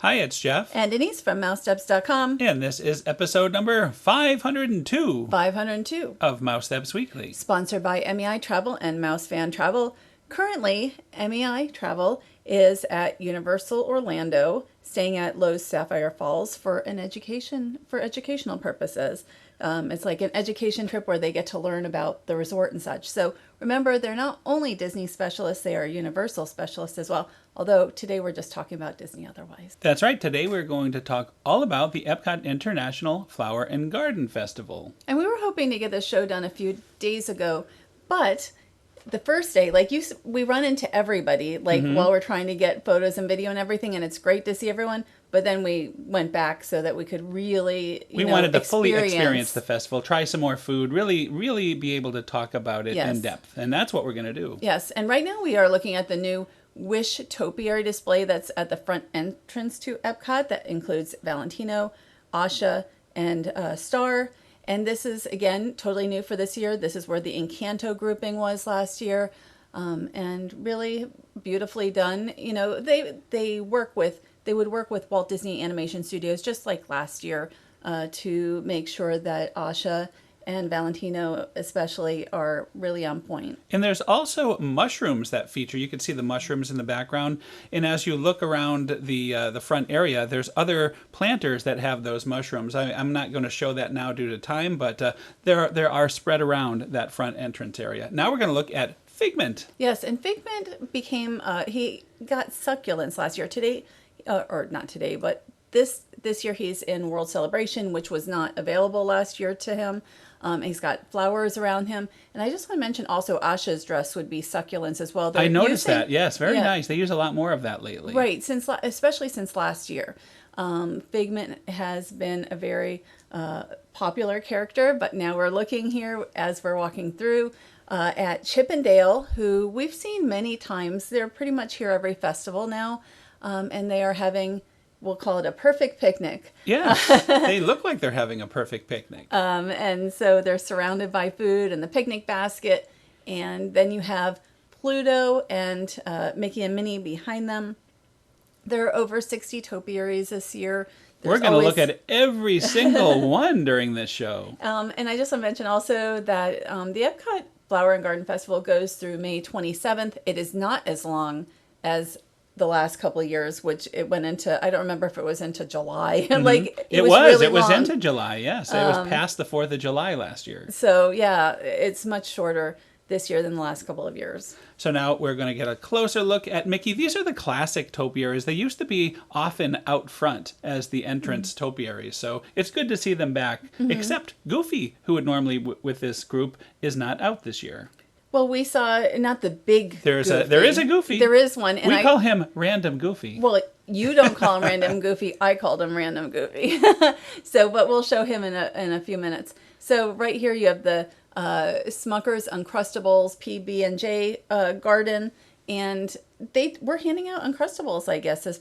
Hi, it's Jeff. And Denise from Mousesteps.com. And this is episode number 502. 502. Of Mousesteps Weekly. Sponsored by MEI Travel and Mouse Fan Travel. Currently, MEI Travel is at Universal Orlando, staying at Lowe's Sapphire Falls for educational purposes. It's like an education trip where they get to learn about the resort and such. So remember, they're not only Disney specialists, they are Universal specialists as well. Although today we're just talking about Disney otherwise. That's right. Today we're going to talk all about the EPCOT International Flower and Garden Festival. And we were hoping to get this show done a few days ago, but the first day, we run into everybody, while we're trying to get photos and video and everything, and it's great to see everyone. But then we went back so that we could really, we wanted to fully experience the festival, try some more food, really be able to talk about it in depth. And that's what we're going to do. Yes. And right now we are looking at the new Wish Topiary display that's at the front entrance to Epcot. That includes Valentino, Asha, and Star. And this is, again, totally new for this year. This is where the Encanto grouping was last year. And really beautifully done. You know, they would work with Walt Disney Animation Studios, just like last year, to make sure that Asha and Valentino especially are really on point. And there's also mushrooms that feature. You can see the mushrooms in the background. And as you look around the front area, there's other planters that have those mushrooms. I'm not going to show that now due to time, but there are spread around that front entrance area. Now we're going to look at Figment. Yes, and Figment became, he got succulents last year. Or not today, but this year he's in World Celebration, which was not available last year to him. He's got flowers around him. And I just want to mention also Asha's dress would be succulents as well. I noticed that, yes. Very nice. They use a lot more of that lately. Right, especially since last year. Figment has been a very popular character, but now we're looking here as we're walking through at Chip and Dale, who we've seen many times. They're pretty much here every festival now. And they are having, we'll call it a perfect picnic. Yeah, they look like they're having a perfect picnic. And so they're surrounded by food and the picnic basket. And then you have Pluto and Mickey and Minnie behind them. There are over 60 topiaries this year. We're going to look at every single one during this show. And I just want to mention also that the Epcot Flower and Garden Festival goes through May 27th. It is not as long as the last couple of years, which it went into, I don't remember if it was into July. It was into July, yes. It was past the 4th of July last year. So yeah, it's much shorter this year than the last couple of years. So now we're going to get a closer look at Mickey. These are the classic topiaries. They used to be often out front as the entrance topiaries. So it's good to see them back, except Goofy, who would normally with this group, is not out this year. Well, we saw not the big there is a Goofy. There is one. And we call him Random Goofy. Well, you don't call him Random Goofy. I called him Random Goofy. But we'll show him in a few minutes. So right here you have the Smucker's Uncrustables PB&J garden, and they were handing out Uncrustables, I guess, this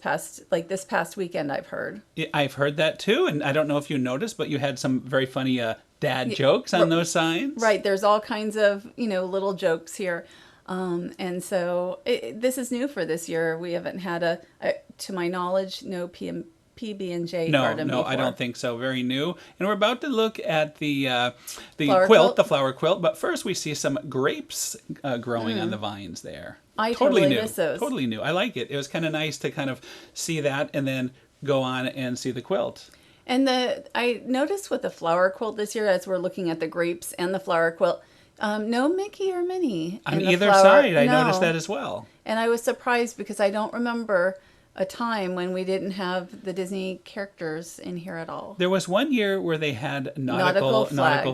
past weekend. I've heard. I've heard that too, and I don't know if you noticed, but you had some very funny dad jokes on those signs. Right, there's all kinds of little jokes here, and so this is new for this year. We haven't had to my knowledge, no PB&J garden before. I don't think so. Very new. And we're about to look at the flower quilt. But first, we see some grapes growing on the vines there. I totally new. miss those. Totally new. I like it. It was kind of nice to kind of see that and then go on and see the quilt. And I noticed with the flower quilt this year, as we're looking at the grapes and the flower quilt, no Mickey or Minnie on either side. I noticed that as well. And I was surprised because I don't remember a time when we didn't have the Disney characters in here at all. There was one year where they had nautical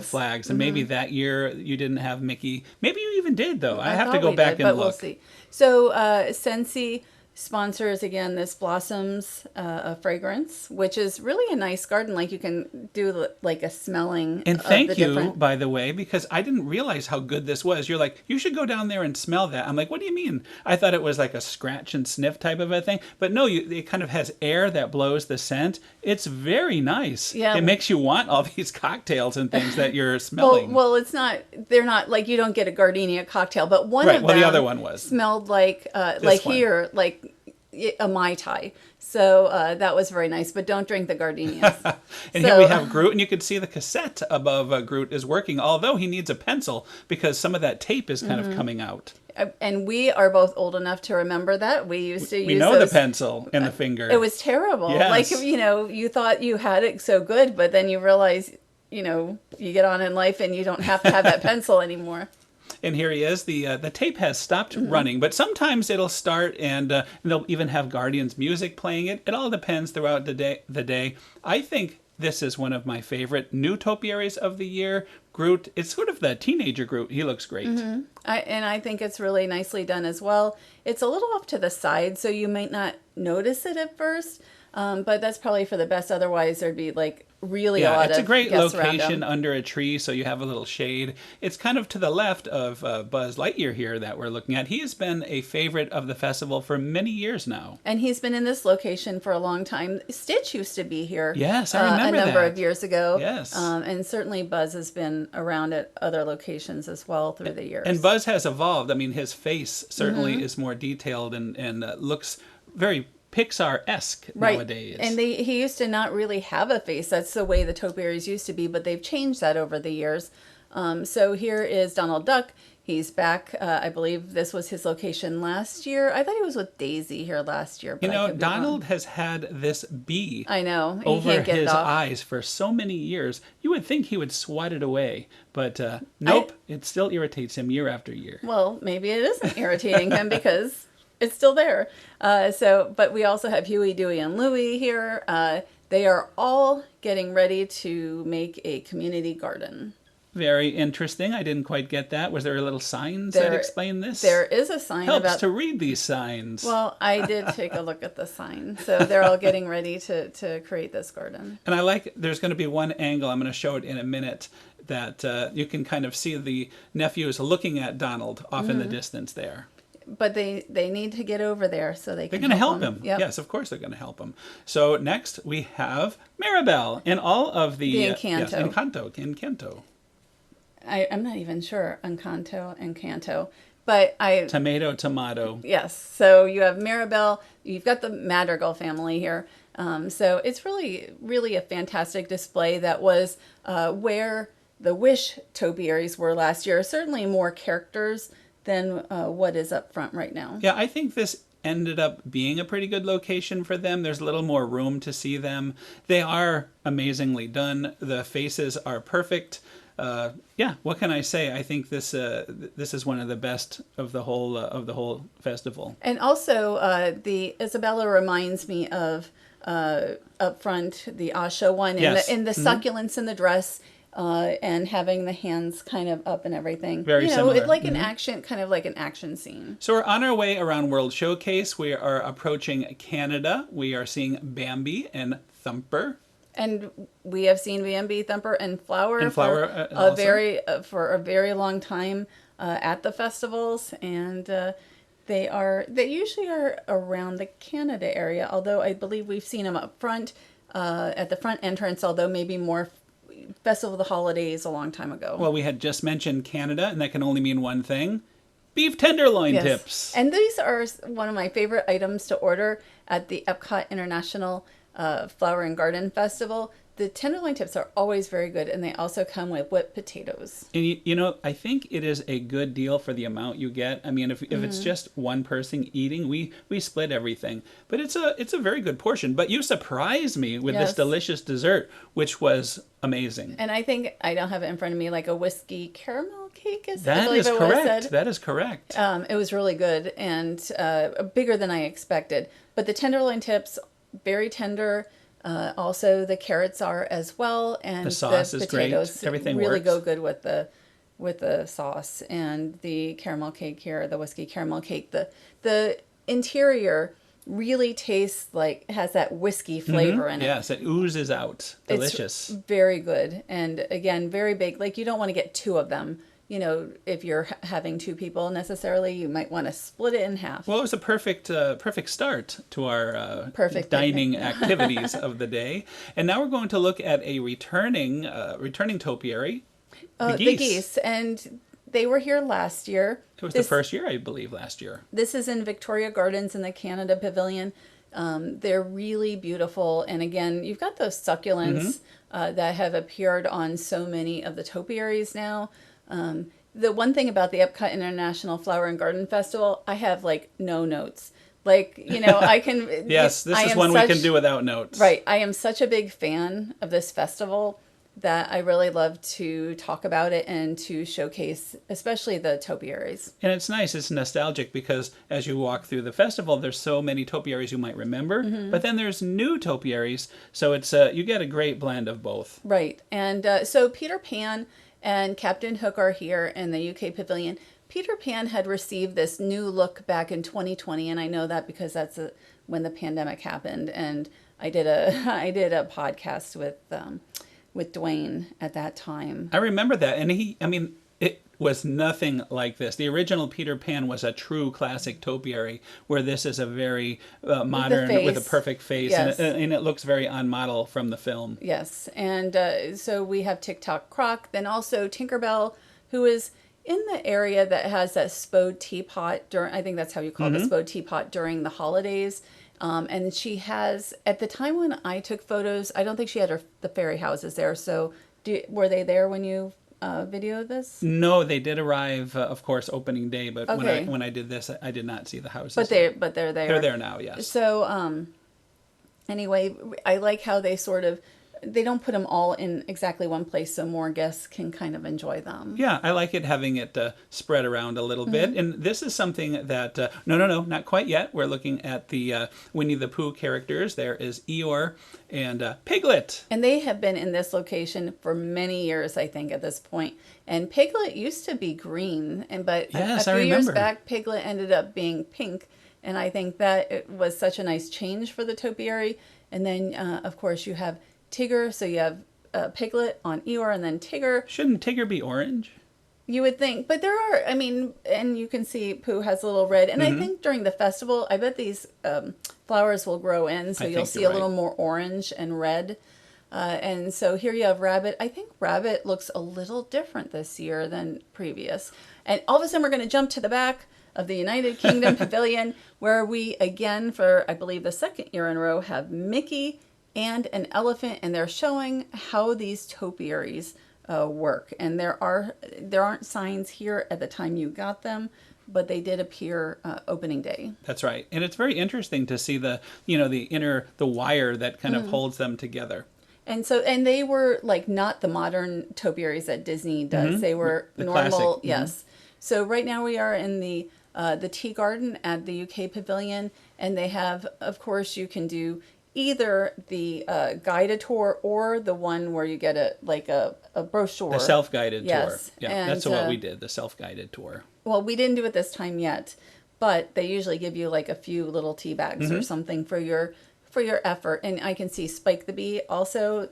flags, and maybe that year you didn't have Mickey. Maybe you even did, though. I have to go back and look. But we'll see. So Scentsy sponsors again this Blossoms fragrance, which is really a nice garden. Like you can do like a smelling. And thank you, by the way, because I didn't realize how good this was. You're like, you should go down there and smell that. I'm like, what do you mean? I thought it was like a scratch and sniff type of a thing, but no, it kind of has air that blows the scent. It's very nice. Yeah, it makes you want all these cocktails and things that you're smelling. Well, it's not. They're not like you don't get a gardenia cocktail, but one of them. The other one was smelled like a Mai Tai. So that was very nice, but don't drink the gardenias. And here we have Groot, and you can see the cassette above Groot is working, although he needs a pencil because some of that tape is kind of coming out. And we are both old enough to remember that. We used to use We know those, the pencil and the finger. It was terrible. Yes. Like, you thought you had it so good, but then you realize, you get on in life and you don't have to have that pencil anymore. And here he is. The tape has stopped running, but sometimes it'll start, and they'll even have Guardians music playing it. It all depends throughout the day. I think this is one of my favorite new topiaries of the year. Groot, it's sort of the teenager Groot. He looks great. I think it's really nicely done as well. It's a little off to the side, so you might not notice it at first, but that's probably for the best. Otherwise, there'd be like really a lot of it's a great guests around location him. under a tree, so you have a little shade. It's kind of to the left of Buzz Lightyear here that we're looking at. He has been a favorite of the festival for many years now. And he's been in this location for a long time. Stitch used to be here. Yes, I remember a number that. of years ago. Yes. And certainly Buzz has been around at other locations as well through the years. And Buzz has evolved. I mean, his face certainly is more detailed and looks very Pixar-esque nowadays. And he used to not really have a face. That's the way the topiaries used to be, but they've changed that over the years. So here is Donald Duck. He's back. I believe this was his location last year. I thought he was with Daisy here last year. But Donald has had this bee I know. over can't get his it off. eyes for so many years. You would think he would swat it away, but nope, it still irritates him year after year. Well, maybe it isn't irritating him because it's still there. But we also have Huey, Dewey, and Louie here. They are all getting ready to make a community garden. Very interesting. I didn't quite get that. Was there a little signs that explain this? There is a sign Helps to read these signs. Well, I did take a look at the sign. So they're all getting ready to create this garden. And there's going to be one angle, I'm going to show it in a minute, that you can kind of see the nephews looking at Donald off in the distance there. But they need to get over there so they can They're going to help him. Yep. Yes, of course they're going to help him. So next we have Maribel in all of the Encanto. Encanto. I'm not even sure. Encanto. But Tomato. Yes. So you have Maribel. You've got the Madrigal family here. So it's really, really a fantastic display that was where the Wish topiaries were last year. Certainly more characters than what is up front right now. Yeah, I think this ended up being a pretty good location for them. There's a little more room to see them. They are amazingly done. The faces are perfect. What can I say? I think this is one of the best of the whole festival. And also, the Isabella reminds me of up front the Asha one, in the succulents in the dress. And having the hands kind of up and everything. Very similar. It's like an action, kind of like an action scene. So we're on our way around World Showcase. We are approaching Canada. We are seeing Bambi and Thumper. And we have seen Bambi, Thumper, and Flower, for a very long time at the festivals, and they usually are around the Canada area. Although I believe we've seen them up front at the front entrance. Although maybe more Festival of the Holidays a long time ago. Well, we had just mentioned Canada, and that can only mean one thing: beef tenderloin tips. And these are one of my favorite items to order at the EPCOT International Flower and Garden Festival. The tenderloin tips are always very good, and they also come with whipped potatoes. And I think it is a good deal for the amount you get. I mean, if it's just one person eating, we split everything. But it's a very good portion. But you surprised me with this delicious dessert, which was amazing. And I think, I don't have it in front of me, like a whiskey caramel cake is That is correct. That is correct. It was really good and bigger than I expected. But the tenderloin tips, very tender. Also, the carrots are as well, and the sauce is potatoes great. Everything really works. go good with the sauce and the caramel cake here, the whiskey caramel cake. The interior really tastes like has that whiskey flavor in it. Yes, it oozes out. Delicious. It's very good, and again, very big. Like, you don't want to get two of them. If you're having two people necessarily, you might want to split it in half. Well, it was a perfect start to our Perfect dining activities of the day. And now we're going to look at a returning topiary, the geese. And they were here last year. It was the first year, I believe, last year. This is in Victoria Gardens in the Canada Pavilion. They're really beautiful. And again, you've got those succulents that have appeared on so many of the topiaries now. The one thing about the Epcot International Flower and Garden Festival, I have like no notes. Like, you know, I can... Yes, this is one we can do without notes. Right. I am such a big fan of this festival that I really love to talk about it and to showcase, especially the topiaries. And it's nice, it's nostalgic, because as you walk through the festival, there's so many topiaries you might remember, but then there's new topiaries, so it's you get a great blend of both. Right. And so Peter Pan and Captain Hook are here in the UK Pavilion. Peter Pan had received this new look back in 2020, and I know that because that's when the pandemic happened, and I did a podcast with Dwayne at that time. I remember that, and it was nothing like this. The original Peter Pan was a true classic topiary, where this is a very modern, with a perfect face, yes. and it looks very on model from the film. Yes, and so we have Tick-Tock Croc, then also Tinkerbell, who is in the area that has that Spode teapot, I think that's how you call it, the Spode teapot during the holidays. And she has, at the time when I took photos, I don't think she had the fairy houses there. So were they there when you videoed this? No, they did arrive, of course, opening day. But okay. when I did this, I did not see the houses. But they're there. They're there now, yes. So anyway, I like how they don't put them all in exactly one place, so more guests can kind of enjoy them. Yeah, I like it, having it spread around a little bit. And this is something that, no, not quite yet. We're looking at the Winnie the Pooh characters. There is Eeyore and Piglet. And they have been in this location for many years, I think, at this point. And Piglet used to be green, but yes, a few years back, Piglet ended up being pink. And I think that it was such a nice change for the topiary. And then, of course, you have Tigger, so you have Piglet on Eeyore, and then Tigger. Shouldn't Tigger be orange? You would think, but there are, and you can see Pooh has a little red, and I think during the festival, I bet these flowers will grow in, so you'll see a little more orange and red. And so here you have Rabbit. I think Rabbit looks a little different this year than previous. And all of a sudden, we're going to jump to the back of the United Kingdom Pavilion, where we, again, for I believe the second year in a row, have Mickey and an elephant, and they're showing how these topiaries work. And there aren't signs here at the time you got them, but they did appear opening day. That's right, and it's very interesting to see the wire that kind of holds them together. And they were like not the modern topiaries that Disney does. They were the normal, classic. Yes. So right now we are in the tea garden at the UK Pavilion, and they have, of course, you can do either the guided tour or the one where you get a brochure. The self-guided tour. Yes. Yeah, and that's what we did, the self-guided tour. Well, we didn't do it this time yet, but they usually give you like a few little tea bags or something for your effort. And I can see Spike the Bee also,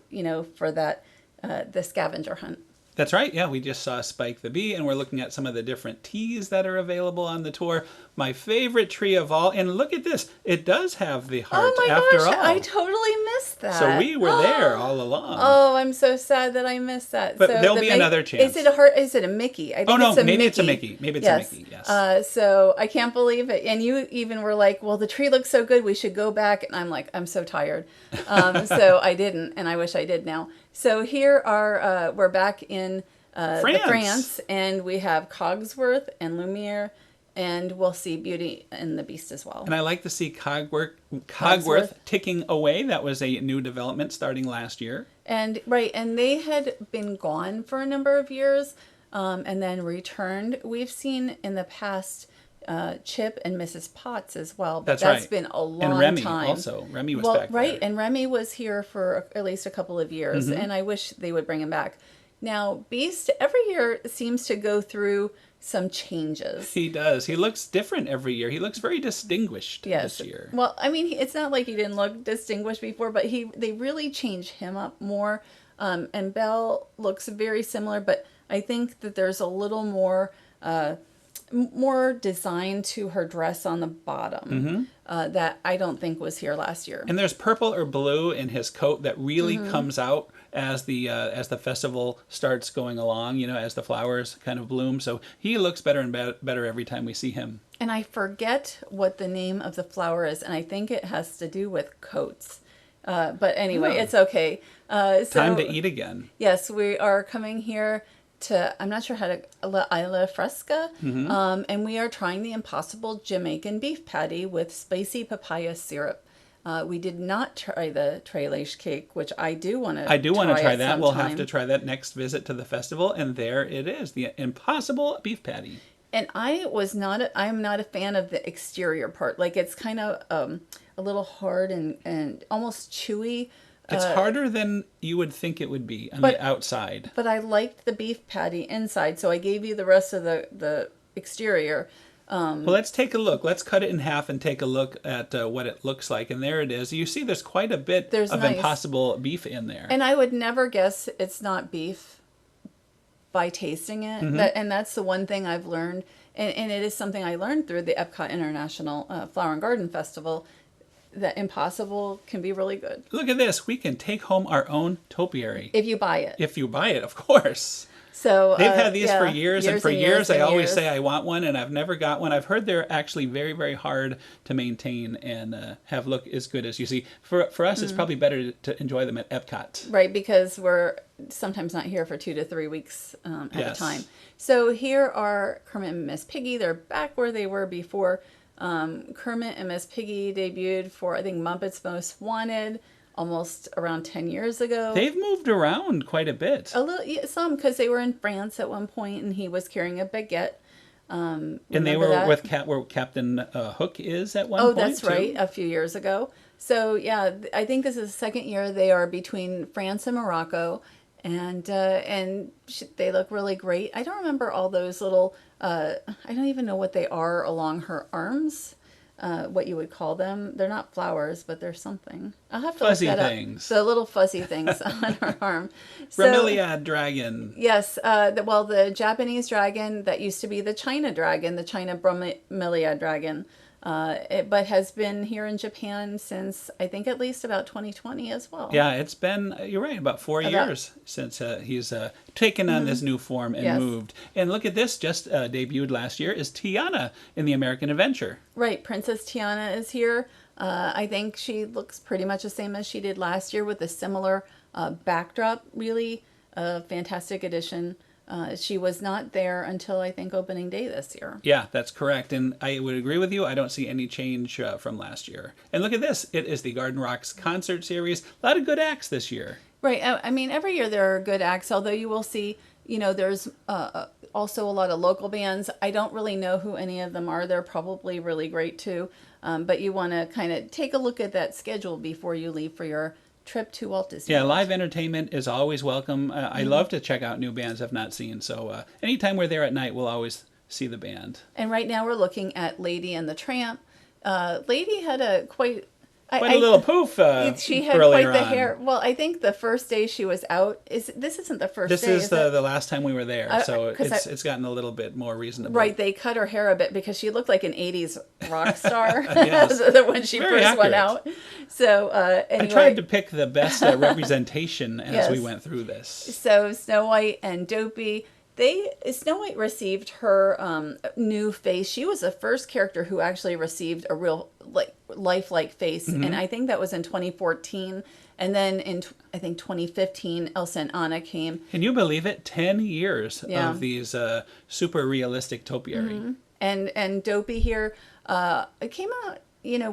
for that the scavenger hunt. That's right. Yeah, we just saw Spike the Bee, and we're looking at some of the different teas that are available on the tour. My favorite tree of all, and look at this. It does have the heart after all. I totally missed that. So we were there all along. Oh, I'm so sad that I missed that. But there'll be another chance. Is it a heart? Is it a Mickey? I think it's a Mickey. Maybe it's a Mickey, yes. So I can't believe it. And you even were like, well, the tree looks so good, we should go back. And I'm like, I'm so tired. So I didn't, and I wish I did now. So here we're back in France, and we have Cogsworth and Lumiere, and we'll see Beauty and the Beast as well. And I like to see Cogsworth ticking away. That was a new development starting last year. And they had been gone for a number of years, and then returned. We've seen in the past Chip and Mrs. Potts as well. But that's been a long time. And Remy also. Remy was back there. And Remy was here for at least a couple of years, and I wish they would bring him back. Now, Beast every year seems to go through some changes. He does. He looks different every year. He looks very distinguished this year. Well, it's not like he didn't look distinguished before, but they really changed him up more. And Belle looks very similar, but I think that there's a little more design to her dress on the bottom that I don't think was here last year. And there's purple or blue in his coat that really comes out as the festival starts going along, as the flowers kind of bloom. So he looks better and better every time we see him. And I forget what the name of the flower is, and I think it has to do with coats. But anyway, it's okay. Time to eat again. Yes, we are coming here to, I'm not sure how to, Isla Fresca, and we are trying the impossible Jamaican beef patty with spicy papaya syrup. We did not try the tres leches cake, which I do want to try. I do want to try that. Sometime. We'll have to try that next visit to the festival, and there it is, the impossible beef patty. And I'm not a fan of the exterior part. Like, it's kind of a little hard and almost chewy. It's harder than you would think it would be on the outside. But I liked the beef patty inside, so I gave you the rest of the exterior. Well, let's take a look. Let's cut it in half and take a look at what it looks like. And there it is. You see there's quite a bit of impossible beef in there. And I would never guess it's not beef by tasting it. And that's the one thing I've learned. And it is something I learned through the EPCOT International Flower and Garden Festival, that impossible can be really good. Look at this. We can take home our own topiary. If you buy it. If you buy it, of course. So they've had these for years, and for years I always years. say I want one, and I've never got one. I've heard they're actually very, very hard to maintain and have look as good as you see. For us, it's probably better to enjoy them at EPCOT. Right, because we're sometimes not here for 2 to 3 weeks at a time. So here are Kermit and Miss Piggy. They're back where they were before. Kermit and Miss Piggy debuted for, I think, Muppets Most Wanted almost around 10 years ago. They've moved around quite a bit. A little, some, because they were in France at one point, and he was carrying a baguette. And they were with where Captain Hook is at one point. Oh, that's right, a few years ago. So yeah, I think this is the second year they are between France and Morocco, and they look really great. I don't remember all those little. I don't even know what they are along her arms. What you would call them. They're not flowers, but they're something. I'll have to fuzzy look that things. Up. The little fuzzy things on her arm. Bromeliad dragon. Yes. The Japanese dragon that used to be the China dragon, the China Bromeliad dragon, but has been here in Japan since, I think, at least about 2020 as well. Yeah, it's been, you're right, about 4 years since he's taken on this new form and moved. And look at this, just debuted last year, is Tiana in the American Adventure. Right, Princess Tiana is here. I think she looks pretty much the same as she did last year with a similar backdrop. Really a fantastic addition. She was not there until, I think, opening day this year. Yeah, that's correct. And I would agree with you. I don't see any change from last year. And look at this. It is the Garden Rocks concert series. A lot of good acts this year. Right. I mean, every year there are good acts, although you will see, there's also a lot of local bands. I don't really know who any of them are. They're probably really great, too. But you want to kind of take a look at that schedule before you leave for your trip to Walt Disney World. Yeah, live entertainment is always welcome. I love to check out new bands I've not seen. So anytime we're there at night, we'll always see the band. And right now we're looking at Lady and the Tramp. Lady had a quite a little poof. She had quite the hair. Well, I think the first day she was out this isn't the first day. This is the last time we were there, so it's gotten a a more reasonable. Right, they cut her hair a bit because she looked like an '80s rock star when she Very first accurate. went out. So anyway, I tried to pick the best representation as we went through this. So Snow White and Dopey. Snow White received her new face. She was the first character who actually received a real lifelike face, and I think that was in 2014. And then in I think 2015, Elsa and Anna came. Can you believe it? 10 years of these super realistic topiary. And Dopey here, it came out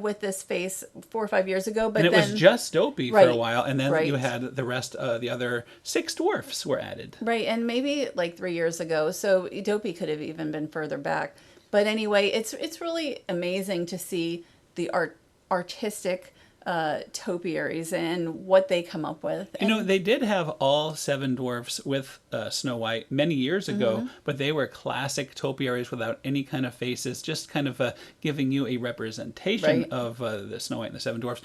with this face 4 or 5 years ago, but then it was just Dopey for a while, and then you had the rest. The other 6 dwarfs were added. Right, and maybe like 3 years ago. So Dopey could have even been further back. But anyway, it's really amazing to see the artistic topiaries and what they come up with. They did have all 7 dwarfs with Snow White many years ago, but they were classic topiaries without any kind of faces, just kind of giving you a representation of the Snow White and the 7 dwarfs.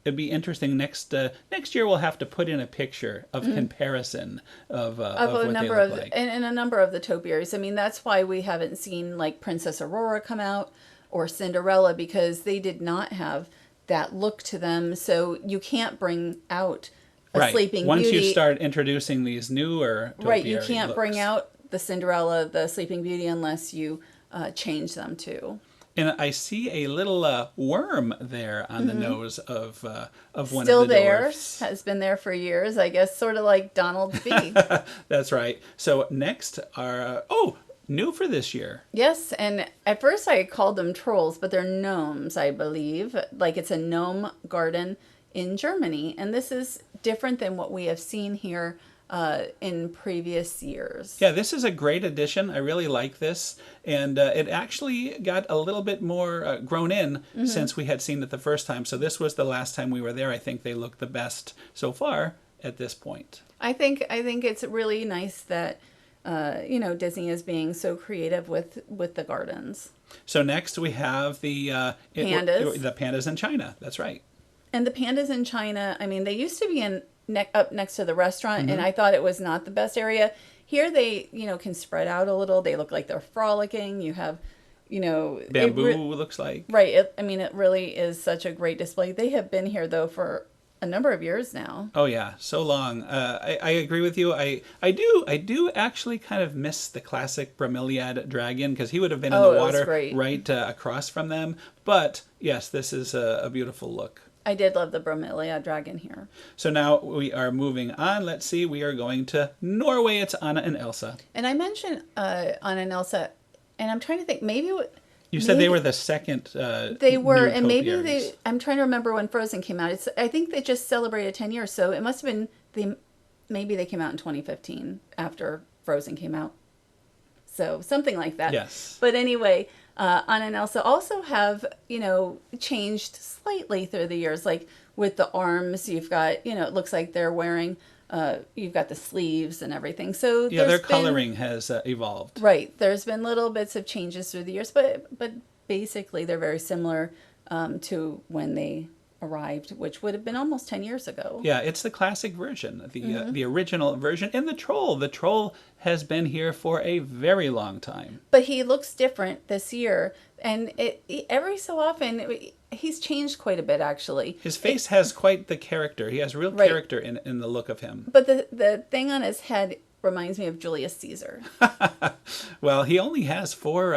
It'd be interesting next year. We'll have to put in a picture of comparison of what they look like, and a number of the topiaries. I mean, that's why we haven't seen like Princess Aurora come out or Cinderella, because they did not have that look to them. So you can't bring out a Right. Sleeping Once you Beauty. start introducing these newer Right, you topiary can't bring looks. out the Cinderella, the Sleeping Beauty, unless you change them too. And I see a little worm there on the nose of one of Still the there, dwarfs. has been there for years, I guess, sort of like Donald's bee. That's right. So next are new for this year. Yes, and at first I called them trolls, but they're gnomes, I believe. Like it's a gnome garden in Germany, and this is different than what we have seen here in previous years. Yeah, this is a great addition. I really like this, and it actually got a little bit more grown in since we had seen it the first time. So this was the last time we were there. I think they look the best so far at this point. I think it's really nice that Disney is being so creative with the gardens. So next we have Pandas. the pandas in China. That's right. And the pandas in China, I mean, they used to be up next to the restaurant, and I thought it was not the best area. Here they, can spread out a little. They look like they're frolicking. You have, Bamboo looks like. right. It really is such a great display. They have been here though for a number of years now. Oh yeah, so long. I agree with you. I do actually kind of miss the classic bromeliad dragon because he would have been in the it was water great. right across from them. But yes, this is a beautiful look. I did love the bromeliad dragon here. So now we are moving on. Let's see. We are going to Norway. It's Anna and Elsa. And I mentioned Anna and Elsa, and I'm trying to think. You said they were the second. They were, new and maybe topiaries. I'm trying to remember when Frozen came out. I think they just celebrated 10 years, so it must have been maybe they came out in 2015 after Frozen came out. So something like that. Yes. But anyway, Anna and Elsa also have, changed slightly through the years. Like with the arms, you've got, it looks like they're wearing, you've got the sleeves and everything. So Yeah, their there's coloring has evolved. right. There's been little bits of changes through the years, but basically they're very similar to when they arrived, which would have been almost 10 years ago. Yeah, it's the classic version, the original version. And the troll. The troll has been here for a very long time. But he looks different this year, and every so often he's changed quite a bit actually. His face has quite the character. He has real Right. character in the look of him. But the thing on his head reminds me of Julius Caesar. Well, he only has four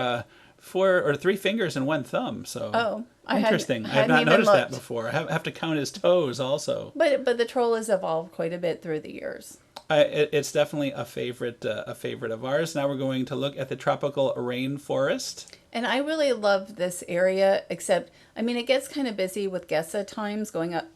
or three fingers and one thumb. So interesting. I have hadn't not even noticed that looked. before. I have to count his toes also. But the troll has evolved quite a bit through the years. It's definitely a favorite of ours. Now we're going to look at the tropical rainforest. And I really love this area, except, it gets kind of busy with guests at times going up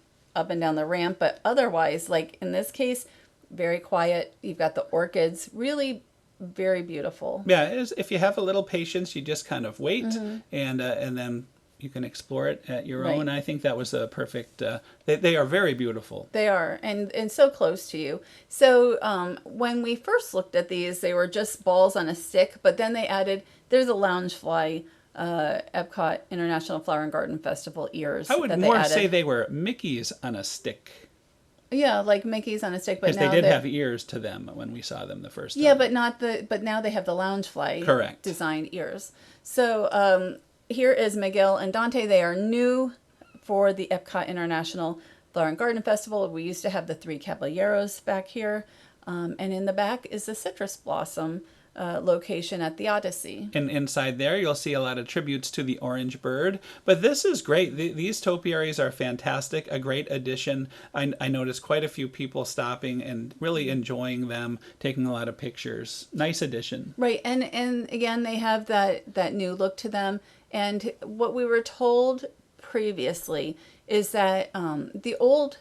and down the ramp. But otherwise, like in this case, very quiet. You've got the orchids, really very beautiful. Yeah, if you have a little patience, you just kind of wait, and then you can explore it at your Right. own. I think that was a perfect. They are very beautiful. They are, and so close to you. So when we first looked at these, they were just balls on a stick, but then they added, there's a loungefly, EPCOT International Flower and Garden Festival ears. I would that they more added. say they were Mickeys on a stick, Yeah, like Mickey's on a stick, but because they now did they're- have ears to them when we saw them the first time. Yeah, but now they have the loungefly Correct. designed ears. So here is Miguel and Dante. They are new for the EPCOT International Flower and Garden Festival. We used to have the three caballeros back here, and in the back is the citrus blossom location at the Odyssey. And inside there, you'll see a lot of tributes to the orange bird. But this is great. These topiaries are fantastic, a great addition. I noticed quite a few people stopping and really enjoying them, taking a lot of pictures. Nice addition. Right, and again, they have that new look to them. And what we were told previously is that the old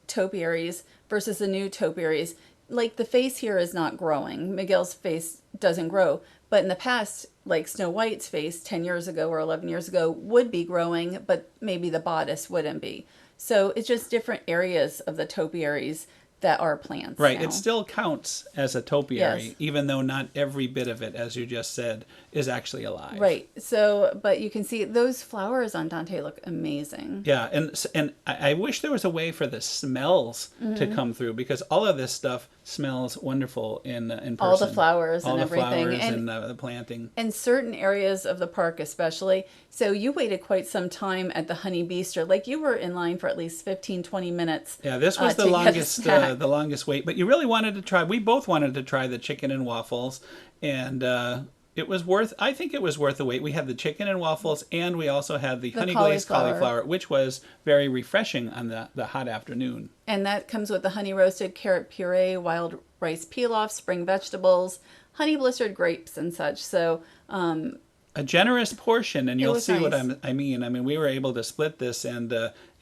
topiaries versus the new topiaries, like the face here is not growing. Miguel's face doesn't grow. But in the past, like Snow White's face 10 years ago or 11 years ago would be growing, but maybe the bodice wouldn't be. So it's just different areas of the topiaries that are plants. Right. now. It still counts as a topiary, Yes. even though not every bit of it, as you just said, is actually alive. Right. So, but you can see those flowers on Dante look amazing. Yeah, and I wish there was a way for the smells to come through, because all of this stuff smells wonderful in person. All the flowers all and the everything. flowers and the planting. And certain areas of the park especially. So you waited quite some time at the Honey Bistro. Like you were in line for at least 15, 20 minutes. Yeah, this was to get a snack. the longest wait. But you really wanted to try. We both wanted to try the chicken and waffles, and it was worth. I think it was worth the wait. We had the chicken and waffles, and we also had the honey glazed cauliflower, which was very refreshing on the hot afternoon. And that comes with the honey roasted carrot puree, wild rice pilaf, spring vegetables, honey blistered grapes, and such. So a generous portion, and you'll see nice. what I mean. I mean, we were able to split this, and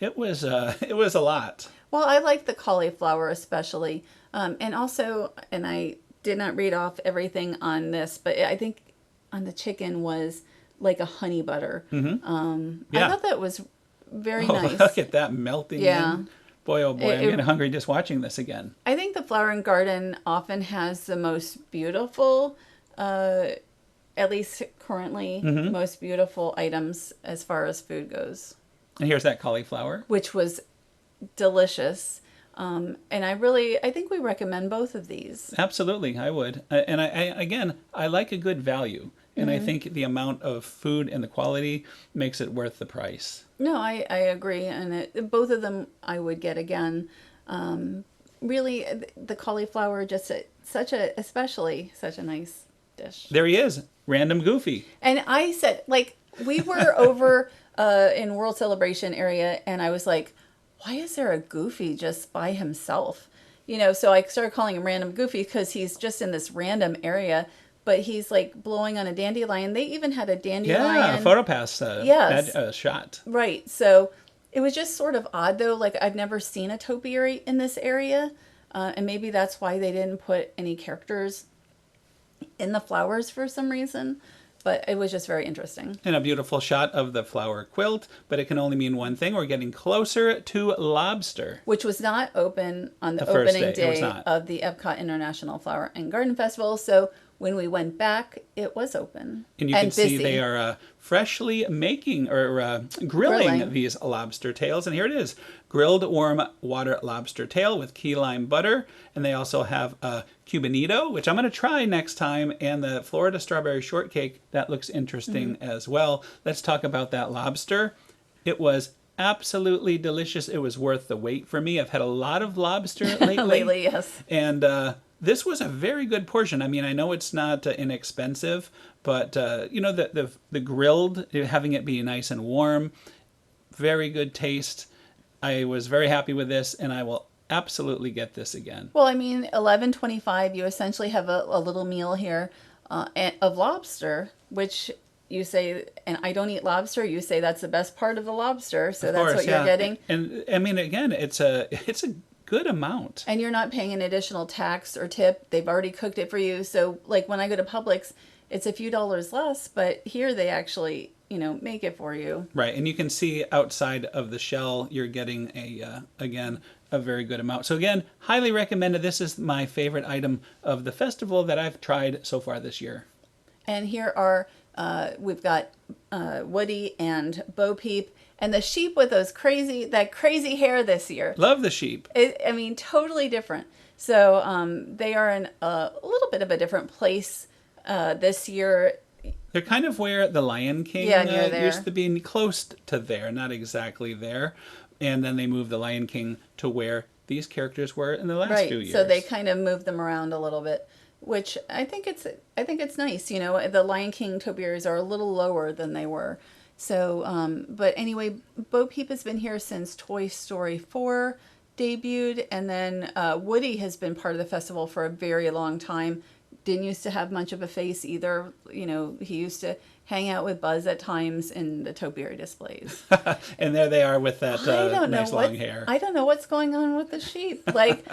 it was a lot. Well, I like the cauliflower especially, and also, and I did not read off everything on this, but I think on the chicken was like a honey butter. Mm-hmm. I thought that was very nice. Look at that melting. Yeah. In. Boy, oh boy, I'm getting hungry just watching this again. I think the flower and garden often has the most beautiful, at least currently, most beautiful items as far as food goes. And here's that cauliflower. Which was delicious. And I think we recommend both of these. Absolutely, I would. And I like a good value. And I think the amount of food and the quality makes it worth the price. No, I agree. And both of them I would get again. Really, the cauliflower, especially such a nice dish. There he is, Random Goofy. And I said, like, we were over in World Celebration area, and I was like, why is there a Goofy just by himself? So I started calling him Random Goofy because he's just in this random area, but he's like blowing on a dandelion. They even had a dandelion. Yeah, a PhotoPass shot. Right. So it was just sort of odd, though. Like, I've never seen a topiary in this area, and maybe that's why they didn't put any characters in the flowers for some reason. But it was just very interesting. And a beautiful shot of the flower quilt, but it can only mean one thing. We're getting closer to Lobster. Which was not open on the opening day of the EPCOT International Flower and Garden Festival. So when we went back, it was open. And you can see they are freshly making or grilling these lobster tails. And here it is, grilled warm water lobster tail with key lime butter. And they also have a cubanito, which I'm going to try next time, and the Florida strawberry shortcake. That looks interesting as well. Let's talk about that lobster. It was absolutely delicious. It was worth the wait for me. I've had a lot of lobster lately. Lately, yes. And this was a very good portion. I mean, I know it's not inexpensive, but the grilled, having it be nice and warm, very good taste. I was very happy with this, and I will absolutely get this again. Well, I mean, $11.25. You essentially have a little meal here of lobster, which you say, and I don't eat lobster. You say that's the best part of the lobster, so that's what you're getting. And I mean, again, it's a good amount. And you're not paying an additional tax or tip. They've already cooked it for you. So, like when I go to Publix, it's a few dollars less, but here they actually, make it for you. Right, and you can see outside of the shell, you're getting a very good amount. So again, highly recommended. This is my favorite item of the festival that I've tried so far this year. And here are, we've got Woody and Bo Peep, and the sheep with that crazy hair this year. Love the sheep. Totally different. So they are in a little bit of a different place this year. They're kind of where the Lion King used to be, close to there, not exactly there. And then they moved the Lion King to where these characters were in the last few years. So they kind of moved them around a little bit, which I think it's nice. The Lion King topiaries are a little lower than they were. So, but anyway, Bo Peep has been here since Toy Story 4 debuted, and then Woody has been part of the festival for a very long time. Didn't used to have much of a face either. He used to hang out with Buzz at times in the topiary displays. And there they are with that nice long hair. I don't know what's going on with the sheep. Like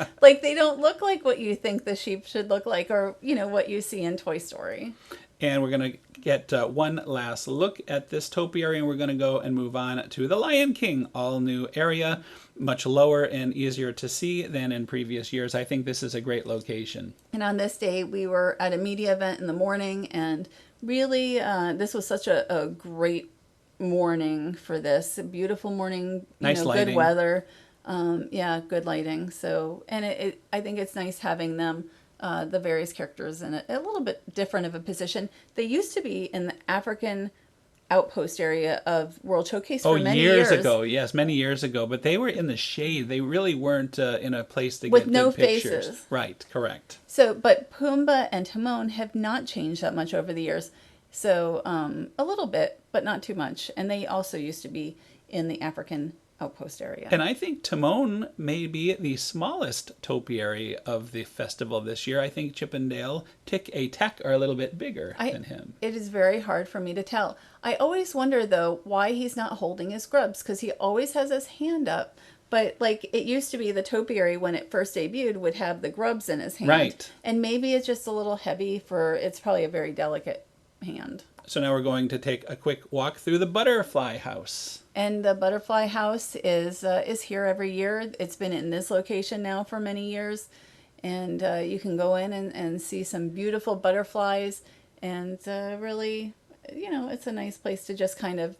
they don't look like what you think the sheep should look like, or what you see in Toy Story. And we're going to get one last look at this topiary, and we're going to go and move on to the Lion King, all new area. much lower and easier to see than in previous years. I think this is a great location. And on this day, we were at a media event in the morning, and really, this was such a great morning for this. A beautiful morning, Nice lighting. good weather. Yeah, good lighting. So, and I think it's nice having them, the various characters in a little bit different of a position. They used to be in the African outpost area of World Showcase for many years. Ago. Yes, many years ago. But they were in the shade. They really weren't in a place to With get no good pictures. faces. Right, correct. So, but Pumbaa and Timon have not changed that much over the years. So, a little bit, but not too much. And they also used to be in the African outpost area. And I think Timon may be the smallest topiary of the festival this year. I think Chippendale, Tick a Tack are a little bit bigger than him. It is very hard for me to tell. I always wonder, though, why he's not holding his grubs, because he always has his hand up. But like it used to be, the topiary, when it first debuted, would have the grubs in his hand. Right. And maybe it's just a little heavy it's probably a very delicate hand. So now we're going to take a quick walk through the butterfly house. And the butterfly house is here every year. It's been in this location now for many years. And you can go in and see some beautiful butterflies. And really, it's a nice place to just kind of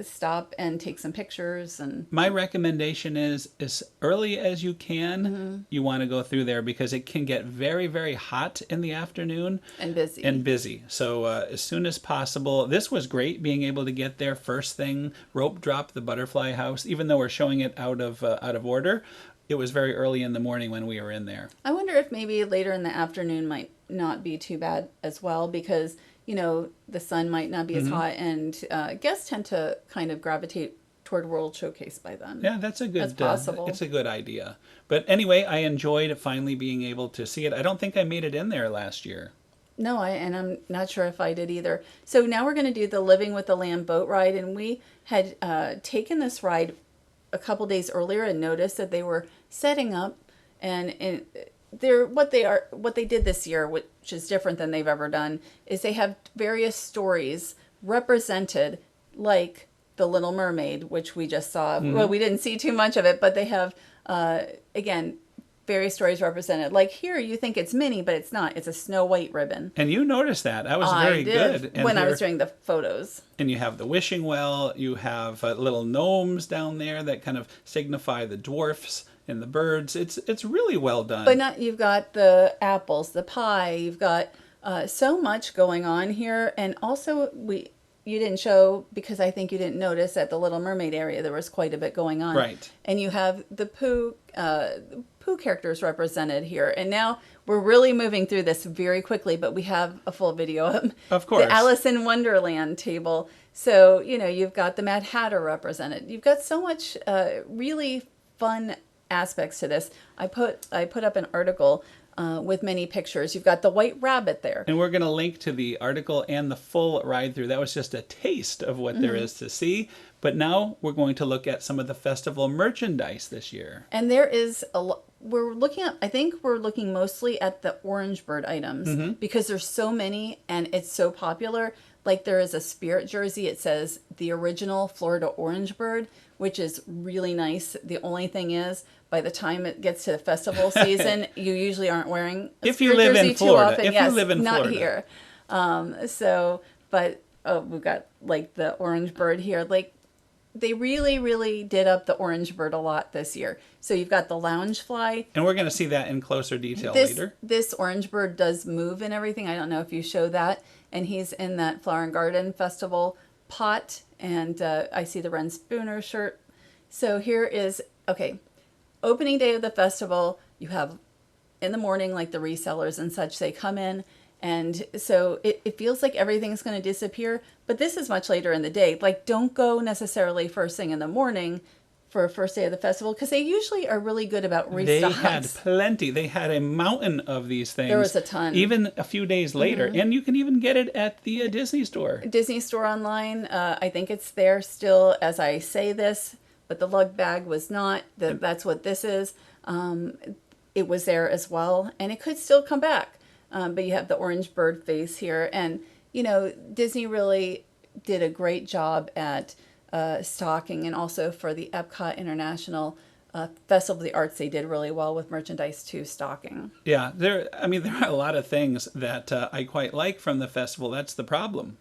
stop and take some pictures. And my recommendation is as early as you can, you want to go through there because it can get very, very hot in the afternoon. And busy. So as soon as possible. This was great, being able to get there first thing, rope drop the butterfly house, even though we're showing it out of order. It was very early in the morning when we were in there. I wonder if maybe later in the afternoon might not be too bad as well, because the sun might not be as hot, and guests tend to kind of gravitate toward World Showcase by then. Yeah, that's possible. It's a good idea. But anyway, I enjoyed finally being able to see it. I don't think I made it in there last year. No, and I'm not sure if I did either. So now we're going to do the Living with the Lamb boat ride, and we had taken this ride a couple days earlier and noticed that they were setting up, and what they did this year, which is different than they've ever done, is they have various stories represented, like the Little Mermaid, which we just saw. Well, we didn't see too much of it, but they have again various stories represented. Like here, you think it's Minnie, but it's not. It's a Snow White ribbon. And you noticed that. That was very good. And when I was doing the photos. And you have the wishing well. You have little gnomes down there that kind of signify the dwarfs and the birds. It's really well done. But you've got the apples, the pie. You've got so much going on here. And also, you didn't show, because I think you didn't notice, at the Little Mermaid area there was quite a bit going on. Right. And you have the Pooh characters represented here. And now we're really moving through this very quickly, but we have a full video of course. The Alice in Wonderland table. So, you've got the Mad Hatter represented. You've got so much really fun aspects to this. I put up an article with many pictures. You've got the White Rabbit there. And we're going to link to the article and the full ride through. That was just a taste of what there is to see. But now we're going to look at some of the festival merchandise this year. And there is I think we're looking mostly at the orange bird items because there's so many and it's so popular. Like there is a Spirit jersey. It says the original Florida orange bird, which is really nice. The only thing is, by the time it gets to the festival season, you usually aren't wearing a Spirit jersey too often. Yes, not here. We've got like the orange bird here. Like they really, really did up the orange bird a lot this year. So you've got the lounge fly. And we're going to see that in closer detail later. This orange bird does move and everything. I don't know if you show that. And he's in that Flower and Garden Festival pot. And I see the Ren Spooner shirt. So here is, opening day of the festival. You have in the morning, like the resellers and such, they come in. And so it feels like everything's going to disappear. But this is much later in the day. Like, don't go necessarily first thing in the morning for first day of the festival, because they usually are really good about restocks. They had plenty. They had a mountain of these things. There was a ton. Even a few days later. And you can even get it at the Disney store. Disney store online. I think it's there still as I say this, but the lug bag was not. That's what this is. It was there as well, and it could still come back. But you have the orange bird face here. And, Disney really did a great job at stocking, and also for the EPCOT International Festival of the Arts, they did really well with merchandise too, stocking. Yeah, there are a lot of things that I quite like from the festival. That's the problem.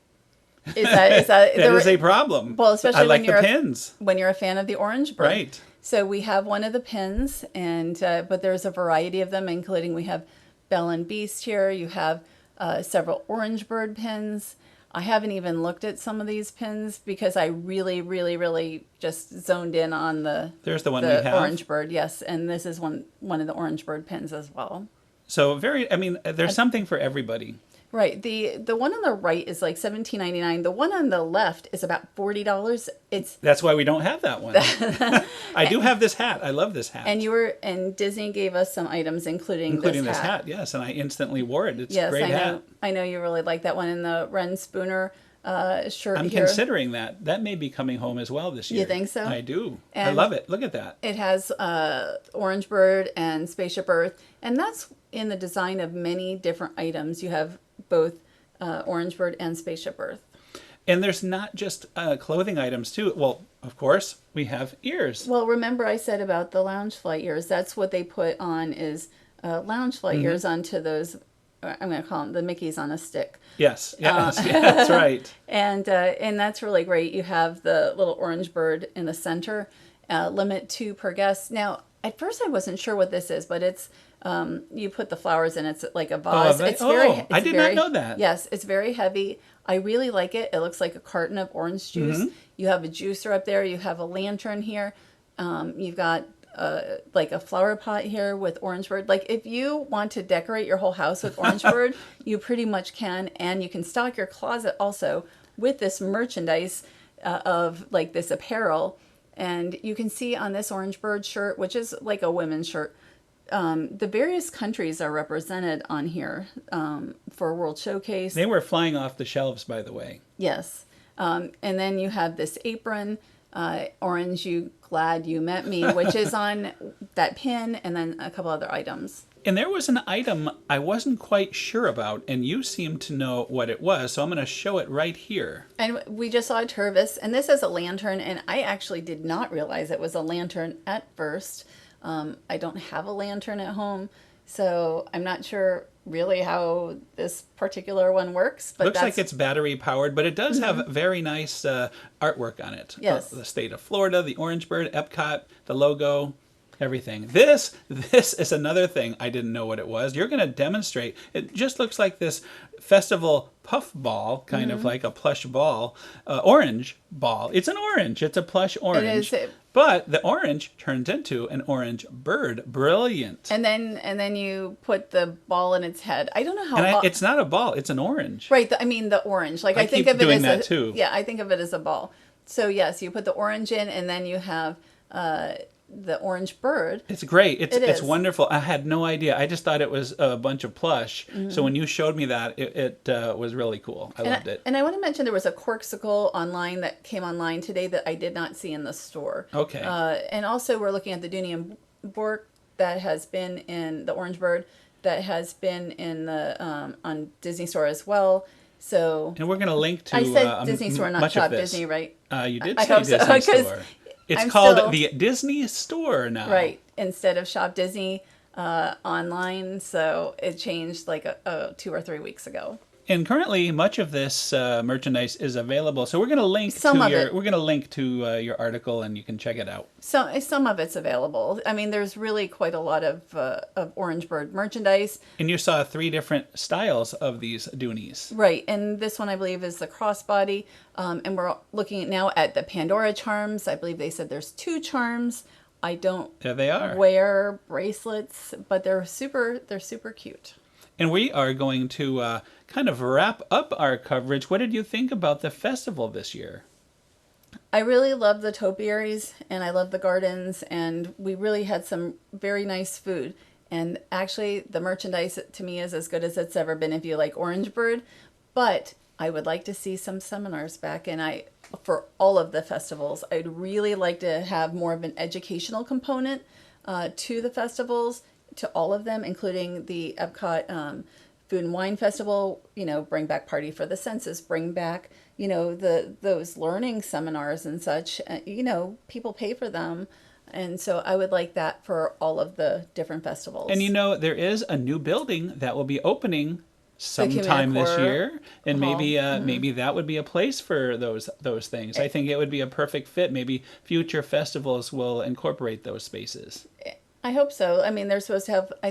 Is that That is a problem. well, especially I like when the you're pins. when you're a fan of the orange bird. Right. So we have one of the pins, and but there's a variety of them, including we have Belle and Beast here. You have several orange bird pins. I haven't even looked at some of these pins because I really, really, really just zoned in on There's the one we have. orange bird. Yes, and this is one of the orange bird pins as well. So there's something for everybody. Right. The one on the right is like $17.99. The one on the left is about $40. That's why we don't have that one. I do have this hat. I love this hat. And Disney gave us some items, including this hat. Yes, and I instantly wore it. It's a great hat. I know you really like that one. And the Ren Spooner shirt I'm here. considering that. That may be coming home as well this year. You think so? I do. And I love it. Look at that. It has Orange Bird and Spaceship Earth, and that's in the design of many different items. You have both Orange Bird and Spaceship Earth. And there's not just clothing items too. Well, of course, we have ears. Well, remember I said about the Loungefly ears. That's what they put on is Loungefly ears onto those. I'm going to call them the Mickeys on a stick. Yes, yeah, that's right. And that's really great. You have the little orange bird in the center. Limit 2 per guest. Now, at first I wasn't sure what this is, but it's you put the flowers in. It's like a vase. I did not know that. Yes, it's very heavy. I really like it. It looks like a carton of orange juice. You have a juicer up there. You have a lantern here. You've got like a flower pot here with orange bird. Like if you want to decorate your whole house with orange bird, you pretty much can. And you can stock your closet also with this merchandise of like this apparel. And you can see on this orange bird shirt, which is like a women's shirt, the various countries are represented on here for World Showcase. They were flying off the shelves, by the way. Yes. And then you have this apron, Orange, You Glad You Met Me, which is on that pin, and then a couple other items. And there was an item I wasn't quite sure about, and you seem to know what it was, so I'm going to show it right here. And we just saw a Tervis, and this is a lantern, and I actually did not realize it was a lantern at first. I don't have a lantern at home, so I'm not sure really how this particular one works. But looks like it's battery powered, but it does have very nice artwork on it. Yes. The state of Florida, the orange bird, EPCOT, the logo, everything. This is another thing I didn't know what it was. You're going to demonstrate. It just looks like this festival puff ball, kind of like a plush ball, orange ball. It's an orange. It's a plush orange. It is. But the orange turns into an orange bird. Brilliant. And then you put the ball in its head. I don't know how. It's not a ball. It's an orange. Right. The orange. Like I think keep of it doing as that too. Yeah, I think of it as a ball. So yes, you put the orange in, and then you have the orange bird. It's great. It's is. wonderful. I had no idea. I just thought it was a bunch of plush. So when you showed me that, it was really cool. I loved it. And I want to mention there was a corksicle online that came online today that I did not see in the store. Okay. And also we're looking at the Dooney and Bourke that has been in the orange bird that has been in the on Disney Store as well. So and we're going to link to I said Disney Store, not Shop Disney, right? You did I say hope so, Disney 'cause Store. It's I'm called still- the Disney Store now. Right, instead of Shop Disney online. So it changed like 2 or 3 weeks ago. And currently, much of this merchandise is available. So we're going to link to your article, and you can check it out. So some of it's available. I mean, there's really quite a lot of Orange Bird merchandise. And you saw 3 different styles of these Doonies. Right, and this one I believe is the crossbody. And we're looking now at the Pandora charms. I believe they said there's 2 charms. I don't There they are. wear bracelets, but they're super cute. And we are going to kind of wrap up our coverage. What did you think about the festival this year? I really love the topiaries, and I love the gardens, and we really had some very nice food. And actually, the merchandise to me is as good as it's ever been if you like Orange Bird. But I would like to see some seminars back, and for all of the festivals, I'd really like to have more of an educational component to the festivals, to all of them, including the EPCOT Food and Wine Festival. Bring back Party for the Senses, bring back those learning seminars and such. People pay for them. And so I would like that for all of the different festivals. And there is a new building that will be opening sometime this Communicore year, and Hall. maybe that would be a place for those things. I think it would be a perfect fit. Maybe future festivals will incorporate those spaces. I hope so. I mean, I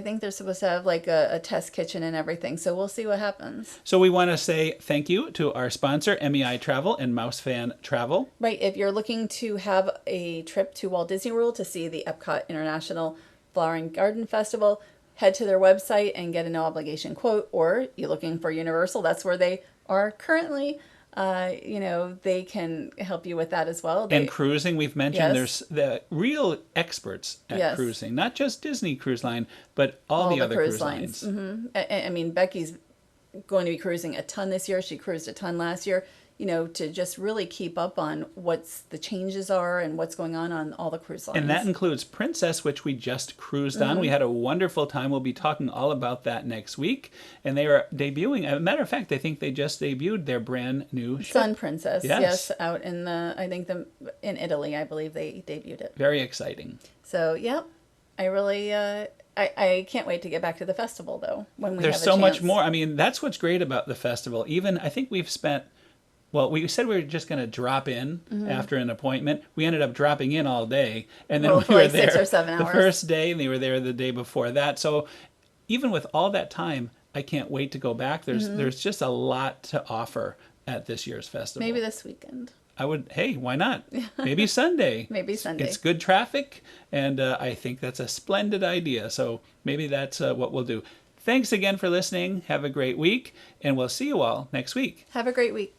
think they're supposed to have like a test kitchen and everything. So we'll see what happens. So we want to say thank you to our sponsor, MEI Travel and Mouse Fan Travel. Right. If you're looking to have a trip to Walt Disney World to see the EPCOT International Flower and Garden Festival, head to their website and get a no obligation quote. Or you're looking for Universal, that's where they are currently. They can help you with that as well. And cruising, we've mentioned, Yes. there's the real experts at Yes. cruising, not just Disney Cruise Line, but all the other cruise lines. I mean, Becky's going to be cruising a ton this year. She cruised a ton last year. To just really keep up on what's the changes are and what's going on all the cruise lines. And that includes Princess, which we just cruised on. We had a wonderful time. We'll be talking all about that next week. And they are debuting. As a matter of fact, I think they just debuted their brand new ship. Sun Princess, Yes. out in in Italy, I believe they debuted it. Very exciting. So, I really, I can't wait to get back to the festival though. When There's so much more. I mean, that's what's great about the festival. Even, I think we've spent... Well, we said we were just going to drop in after an appointment. We ended up dropping in all day. And then we for were like there 6 or 7 the hours. first day, and they were there the day before that. So even with all that time, I can't wait to go back. There's just a lot to offer at this year's festival. Maybe this weekend. Hey, why not? Maybe Sunday. Maybe Sunday. It's good traffic, and I think that's a splendid idea. So maybe that's what we'll do. Thanks again for listening. Have a great week, and we'll see you all next week. Have a great week.